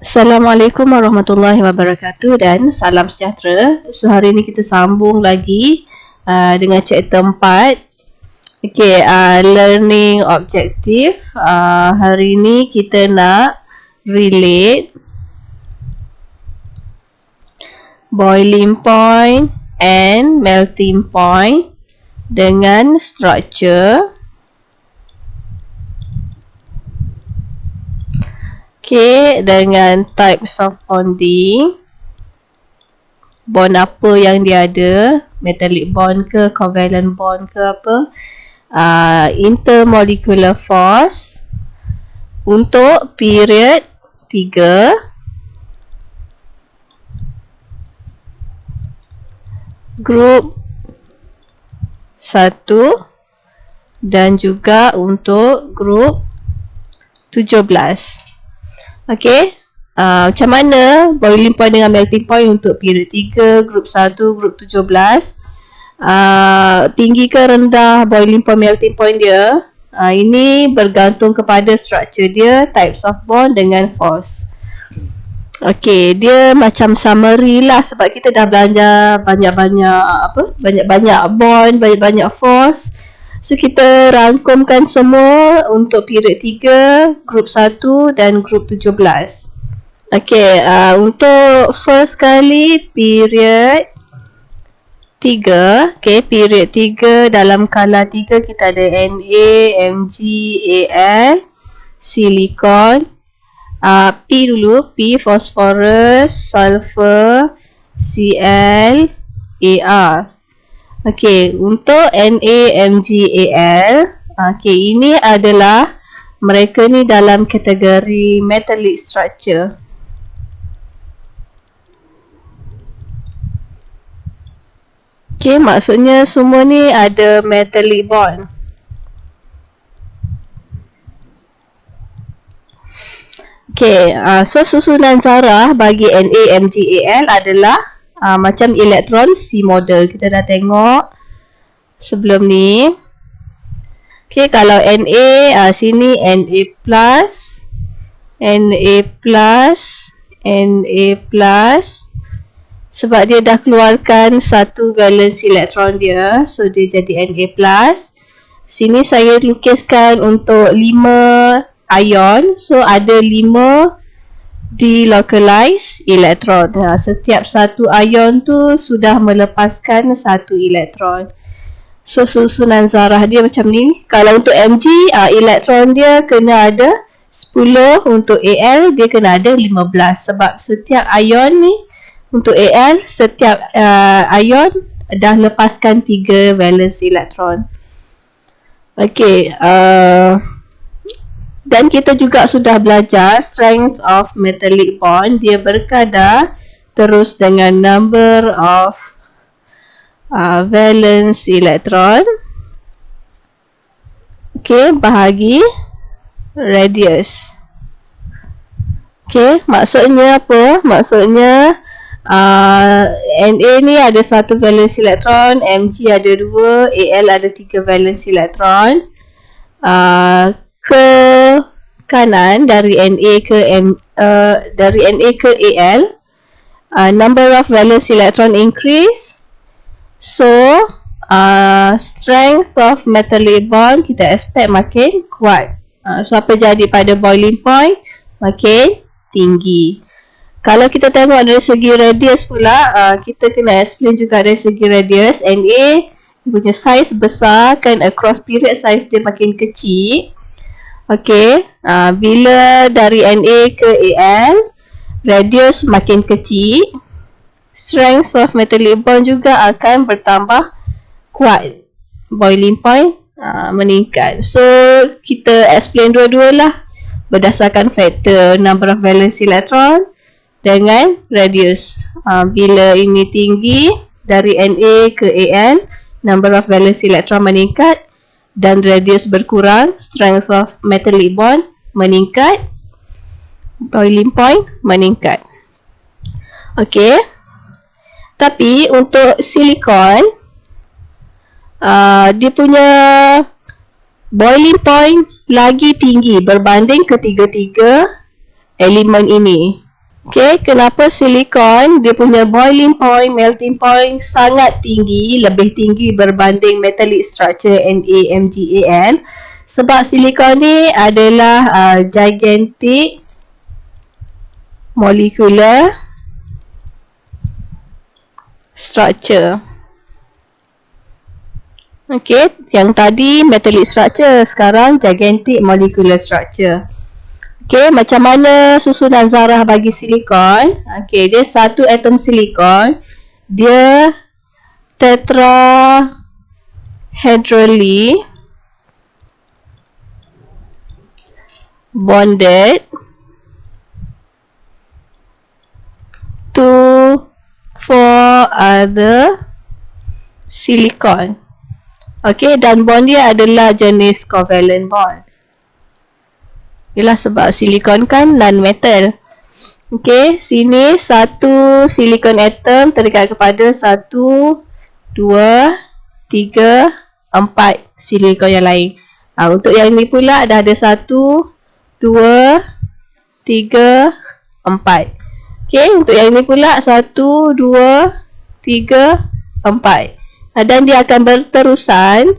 Assalamualaikum warahmatullahi wabarakatuh dan salam sejahtera. So hari ini kita sambung lagi dengan chapter 4. Okay, learning objective. Hari ini kita nak relate boiling point and melting point dengan structure. Okay, dengan types of bonding. Bond apa yang dia ada, metallic bond ke, covalent bond ke apa. Intermolecular force untuk period 3. Group 1 dan juga untuk group 17. Okay, macam mana boiling point dengan melting point untuk period 3, group 1, group 17. Tinggi ke rendah boiling point, melting point dia, ini bergantung kepada structure dia, types of bond dengan force. Okay, dia macam summary lah sebab kita dah belajar banyak-banyak bond, banyak-banyak force. So kita rangkumkan semua untuk period 3, group 1 dan group 17. Okay, untuk first kali period 3. Okay, period 3 dalam skala 3 kita ada Na, Mg, Al, silikon. P dulu, P phosphorus, sulfur, Cl, Ar. Okay, untuk Na, Mg, Al, okay, ini adalah mereka ni dalam kategori metallic structure. Okay, maksudnya semua ni ada metallic bond. Okay, so susunan zarah bagi Na, Mg, Al adalah macam elektron C model. Kita dah tengok sebelum ni. Okay, kalau Na, sini Na plus, Na plus, Na plus. Sebab dia dah keluarkan satu valence elektron dia, so dia jadi Na plus. Sini saya lukiskan untuk 5 ion, so ada 5 delocalize elektron. Setiap satu ion tu sudah melepaskan satu elektron. So susunan zarah dia macam ni. Kalau untuk Mg, elektron dia kena ada 10. Untuk Al dia kena ada 15. Sebab setiap ion ni, untuk Al, setiap ion dah lepaskan 3 valence elektron. Okay, dan kita juga sudah belajar strength of metallic bond. Dia berkadar terus dengan number of valence electron. Okay, bahagi radius. Okay, maksudnya apa? Maksudnya Na ni ada 1 valence electron, Mg ada 2, Al ada 3 valence electron. Ke kanan dari Na ke Al, number of valence electron increase. So strength of metallic bond kita expect makin kuat. So apa jadi pada boiling point? Makin tinggi. Kalau kita tengok dari segi radius pula, kita kena explain juga dari segi radius. Na punya size besar kan, across period size dia makin kecil. Okay, bila dari Na ke Al, radius makin kecil, strength of metallic bond juga akan bertambah kuat. Boiling point meningkat. So kita explain dua-dua lah berdasarkan faktor number of valence electron dengan radius. Bila ini tinggi dari Na ke Al, number of valence electron meningkat dan radius berkurang, strength of metallic bond meningkat, boiling point meningkat. Okay, tapi untuk silikon, dia punya boiling point lagi tinggi berbanding ketiga-tiga elemen ini. Okay, kenapa silikon dia punya boiling point, melting point sangat tinggi, lebih tinggi berbanding metallic structure NaMgAl? Sebab silikon ni adalah gigantic molecular structure. Okay, yang tadi metallic structure, sekarang gigantic molecular structure. Okay, macam mana susunan zarah bagi silikon? Okay, dia satu atom silikon, dia tetrahedrally bonded to 4 other silicon. Okay, dan bond dia adalah jenis covalent bond. Ialah sebab silikon kan non-metal. Okay, sini satu silikon atom terdekat kepada 1, 2, 3, 4 silikon yang lain. Untuk yang ni pula dah ada 1, 2, 3, 4. Okay, untuk yang ni pula 1, 2, 3, 4. Dan dia akan berterusan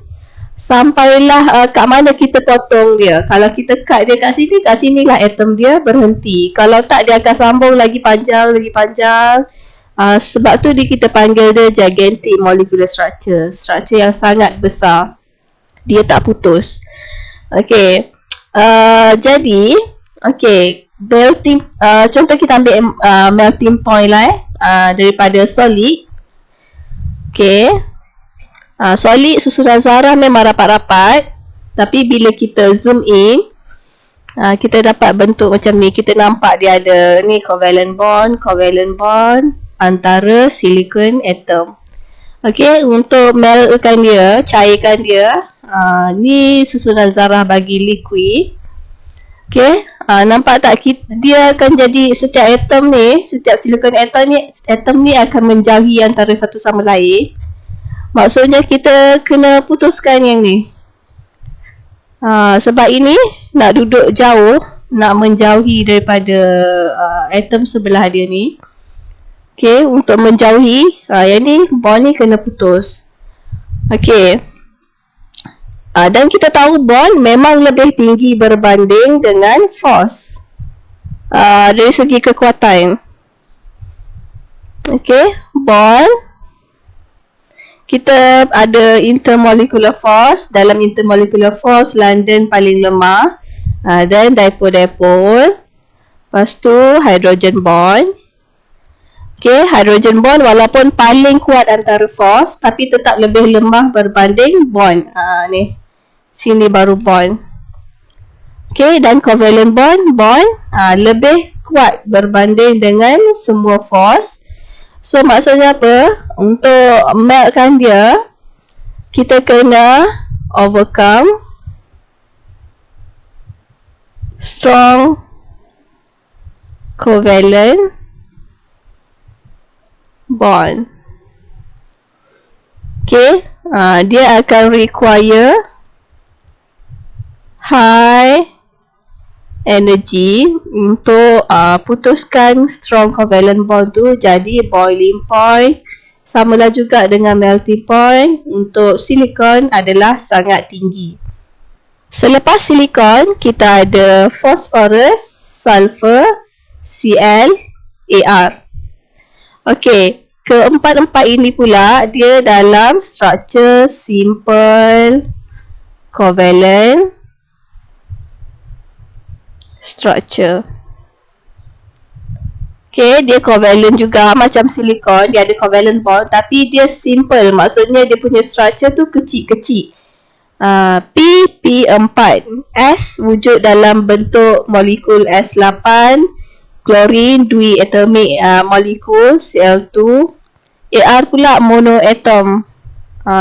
sampailah kat mana kita potong dia. Kalau kita cut dia kat sini lah atom dia berhenti. Kalau tak, dia akan sambung lagi panjang. Sebab tu kita panggil dia gigantic molecular structure. Structure yang sangat besar. Dia tak putus. Okay. Jadi, okay, melting, contoh kita ambil melting point lah daripada solid. Okay. Solid susunan zarah memang rapat-rapat, tapi bila kita zoom in, kita dapat bentuk macam ni. Kita nampak dia ada ni covalent bond antara silicon atom. Okay, untuk meltkan dia, cairkan dia, ni susunan zarah bagi liquid. Okay, nampak tak dia akan jadi setiap atom ni, setiap silicon atom ni akan menjauhi antara satu sama lain. Maksudnya kita kena putuskan yang ni. Sebab ini nak duduk jauh, nak menjauhi daripada atom sebelah dia ni. Okay, untuk menjauhi, yang ni bond ni kena putus. Okay. Dan kita tahu bond memang lebih tinggi berbanding dengan force. Dari segi kekuatan. Okay, bond. Kita ada intermolecular force. Dalam intermolecular force, London paling lemah. Then dipole. Lepas tu hydrogen bond. Okay, hydrogen bond walaupun paling kuat antara force, tapi tetap lebih lemah berbanding bond. Ni. Sini baru bond. Okay, dan covalent bond lebih kuat berbanding dengan semua force. So maksudnya apa? Untuk meltkan dia, kita kena overcome strong covalent bond. Okay, dia akan require high energy untuk putuskan strong covalent bond tu jadi boiling point. Samalah juga dengan melting point. Untuk silikon adalah sangat tinggi. Selepas silikon, kita ada phosphorus, sulfur, Cl, Ar. Okey, keempat-empat ini pula dia dalam structure simple covalent structure. Okay, dia covalent juga macam silikon. Dia ada covalent bond, tapi dia simple. Maksudnya dia punya structure tu kecil-kecil. P4. S wujud dalam bentuk molekul S8. Chlorine, diatomic molekul Cl2. Ar pula monoatom.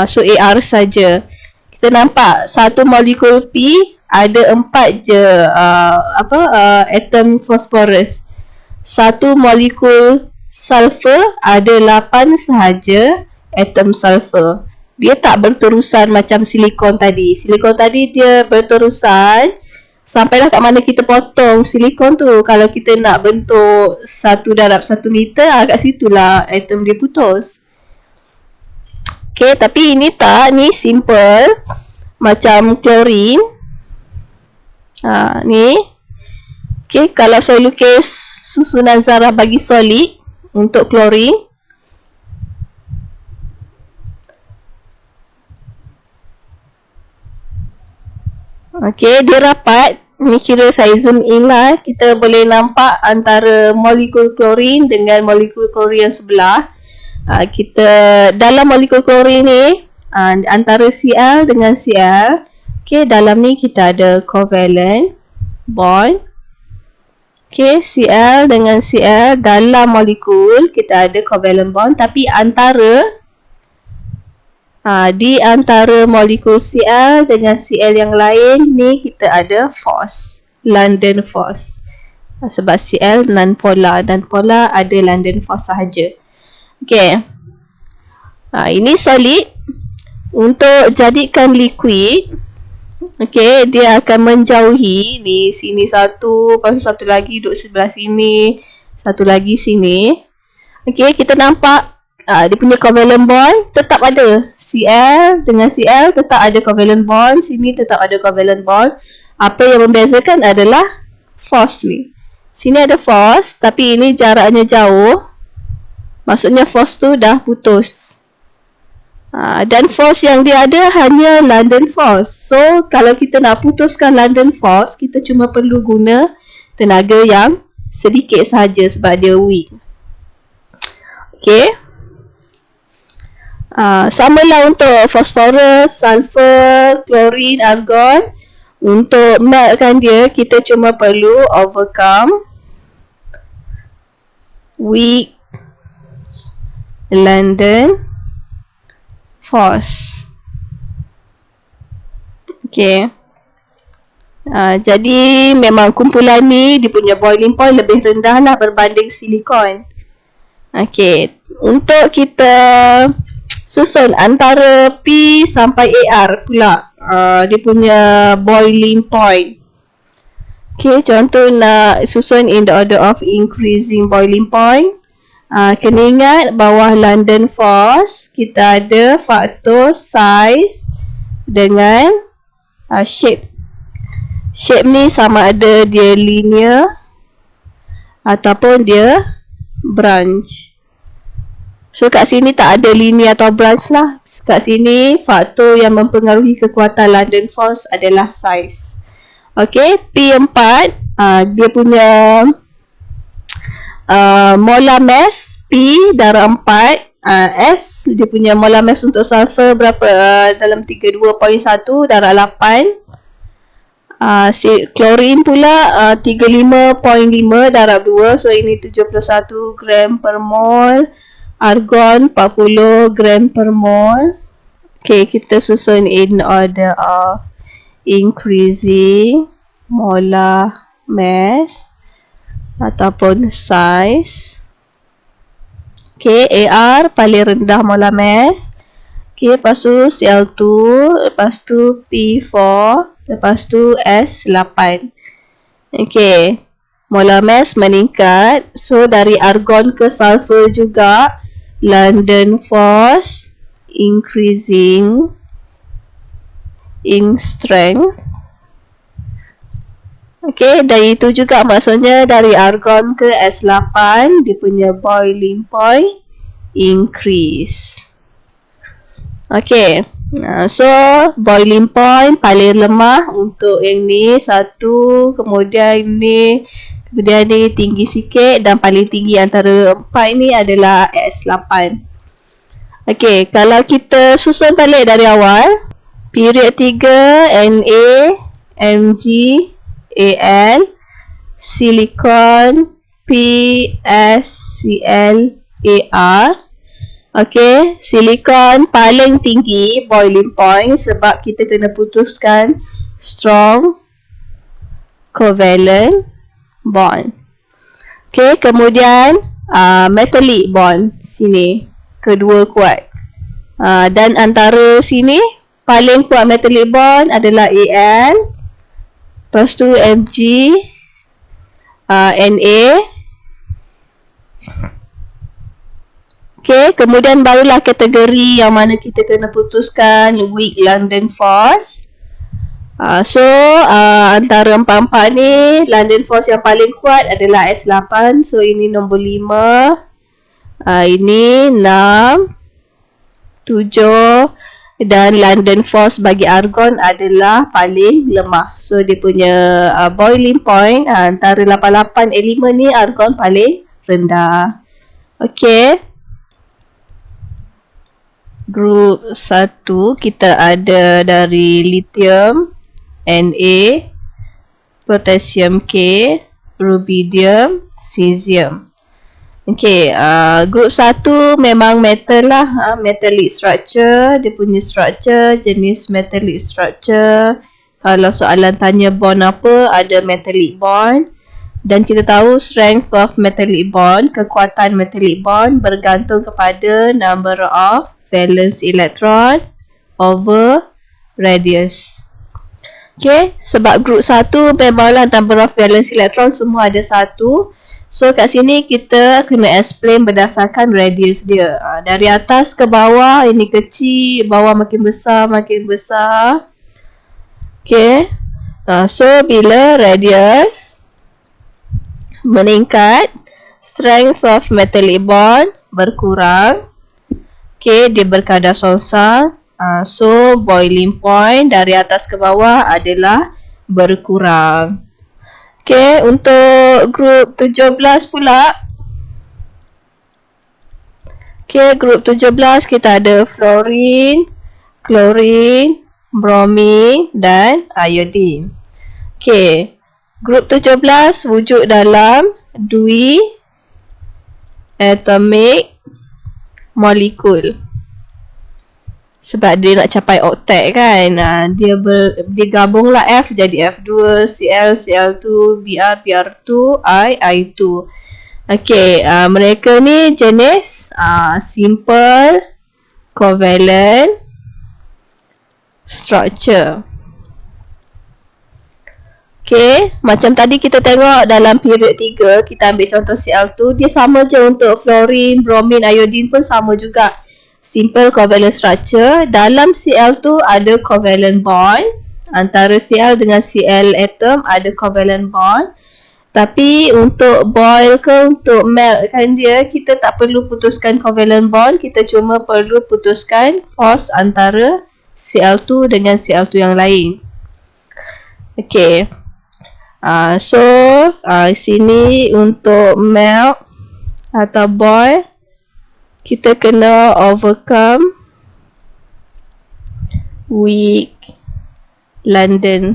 So Ar saja. Kita nampak satu molekul P ada 4 je atom phosphorus. Satu molekul sulfur ada 8 sahaja atom sulfur. Dia tak berterusan macam silikon tadi. Silikon tadi dia berterusan sampailah kat mana kita potong silikon tu. Kalau kita nak bentuk 1/1 meter, kat situlah atom dia putus. Okay, tapi ini tak, ni simple macam klorin. Ni. Okay, kalau saya lukis susunan zarah bagi solid untuk klorin. Okay, dia rapat. Ni kira saya zoom in lah. Kita boleh nampak antara molekul klorin dengan molekul klorin yang sebelah. Kita dalam molekul klorin ni, antara Cl dengan Cl, okay, dalam ni kita ada covalent bond. Okay, Cl dengan Cl dalam molekul kita ada covalent bond, tapi antara di antara molekul Cl dengan Cl yang lain ni kita ada force, London force. Sebab Cl non-polar, dan polar ada London force sahaja. Okay. Ini solid. Untuk jadikan liquid, okay, dia akan menjauhi ni, sini satu, lepas tu satu lagi duduk sebelah sini, satu lagi sini. Okay, kita nampak dia punya covalent bond tetap ada. Cl dengan Cl tetap ada covalent bond. Sini tetap ada covalent bond. Apa yang membezakan adalah force ni. Sini ada force, tapi ini jaraknya jauh. Maksudnya force tu dah putus. Dan force yang dia ada hanya London force. So, kalau kita nak putuskan London force, kita cuma perlu guna tenaga yang sedikit sahaja sebab dia weak. Okay. Samalah untuk phosphorus, sulfur, klorin, argon. Untuk meltkan dia, kita cuma perlu overcome weak London force. Okay. Jadi memang kumpulan ni dia punya boiling point lebih rendah lah berbanding silikon. Okay. Untuk kita susun antara P sampai AR pula dia punya boiling point. Okay, contoh nak susun in the order of increasing boiling point. Kena ingat bawah London force kita ada faktor size dengan shape. Shape ni sama ada dia linear ataupun dia branch. So kat sini tak ada linear atau branch lah. Kat sini faktor yang mempengaruhi kekuatan London force adalah size. Okay, P4 dia punya molar mass P darab 4. S dia punya molar mass untuk sulfur berapa? Dalam 32.1 darab 8. Klorin pula 35.5 darab 2. So ini 71 gram per mol. Argon 40 gram per mol. Okay, kita susun in order of increasing molar mass ataupun size. Okay, AR paling rendah molar mass. Okay, lepas tu Cl2, lepas tu P4, lepas tu S8. Okay, molar mass meningkat. So dari argon ke sulfur juga London force increasing in strength. Okay, dari itu juga maksudnya dari argon ke S8 dia punya boiling point increase. Okay, so boiling point paling lemah untuk yang ni 1, kemudian ni, kemudian ni tinggi sikit, dan paling tinggi antara 4 ni adalah S8. Okay, kalau kita susun balik dari awal, period 3 Na, Mg, Al, silikon, P, S, Cl, Ar. Okay, silikon paling tinggi boiling point sebab kita kena putuskan strong covalent bond. Okay, kemudian metallic bond sini kedua kuat. Dan antara sini paling kuat metallic bond adalah Al. Lepas tu Mg, Na. Okay, kemudian barulah kategori yang mana kita kena putuskan weak London force. Antara empat-empat ni, London force yang paling kuat adalah S8. So ini nombor 5, ini 6, 7, dan London force bagi argon adalah paling lemah. So dia punya boiling point antara 88 elemen ni, argon paling rendah. Okay, grup 1 kita ada dari lithium Na, potassium K, rubidium, cesium. Okay, grup 1 memang metal lah, metallic structure. Dia punya structure jenis metallic structure. Kalau soalan tanya bond apa, ada metallic bond. Dan kita tahu strength of metallic bond, kekuatan metallic bond bergantung kepada number of valence electron over radius. Okay, sebab grup 1 memanglah number of valence electron semua ada 1. So kat sini kita kena explain berdasarkan radius dia. Dari atas ke bawah, ini kecil, bawah makin besar, makin besar. Okay, so bila radius meningkat, strength of metallic bond berkurang. Okay, dia berkadar songsang. So boiling point dari atas ke bawah adalah berkurang. Okay, untuk grup 17 pula. Okay, grup 17 kita ada fluorine, chlorine, bromine dan iodine. Okay, grup 17 wujud dalam atomic molekul. Sebab dia nak capai oktet kan, dia gabunglah F jadi F2, Cl, Cl2, Br, Br2, I2. Okay, mereka ni jenis simple covalent structure. Okay, macam tadi kita tengok dalam period 3, kita ambil contoh Cl2, dia sama je untuk fluorine, bromine, iodine pun sama juga. Simple covalent structure. Dalam Cl2 ada covalent bond. Antara Cl dengan Cl atom ada covalent bond. Tapi untuk boil ke, untuk melt kan dia, kita tak perlu putuskan covalent bond. Kita cuma perlu putuskan force antara Cl2 dengan Cl2 yang lain. Okay. Sini untuk melt atau boil, kita kena overcome weak London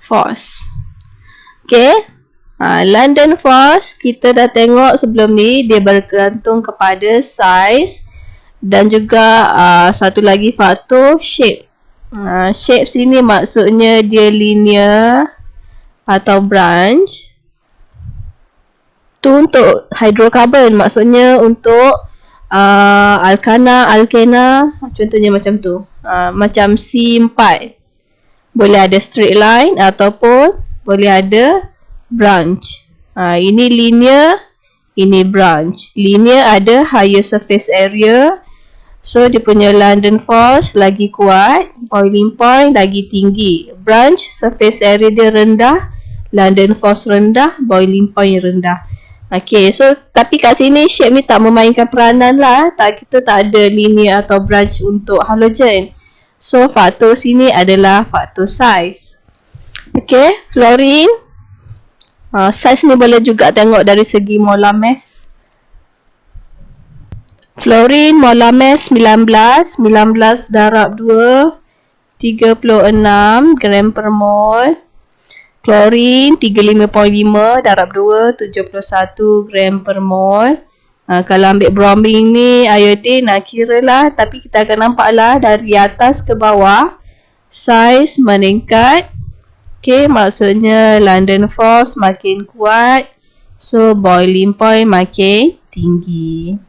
force. Okay, London force kita dah tengok sebelum ni, dia bergantung kepada size dan juga satu lagi faktor shape. Shape sini maksudnya dia linear atau branch. Tu untuk hydrocarbon, maksudnya untuk alkana, alkena, contohnya macam tu. Macam C4, boleh ada straight line ataupun boleh ada branch. Ini linear, ini branch. Linear ada higher surface area, so dia punya London force lagi kuat, boiling point lagi tinggi. Branch, surface area dia rendah, London force rendah, boiling point rendah. Okay, so tapi kat sini shape ni tak memainkan peranan lah. Kita tak ada linear atau branch untuk halogen. So faktor sini adalah faktor size. Okay, fluorine, size ni boleh juga tengok dari segi molar mass. Fluorine molar mass 19 darab 2, 36 gram per mol. Chlorine 35.5 darab 2, 71 gram per mol. Kalau ambil bromine ni, iodine, kira lah. Tapi kita akan nampak lah dari atas ke bawah, size meningkat. Okay, maksudnya London force makin kuat. So boiling point makin tinggi.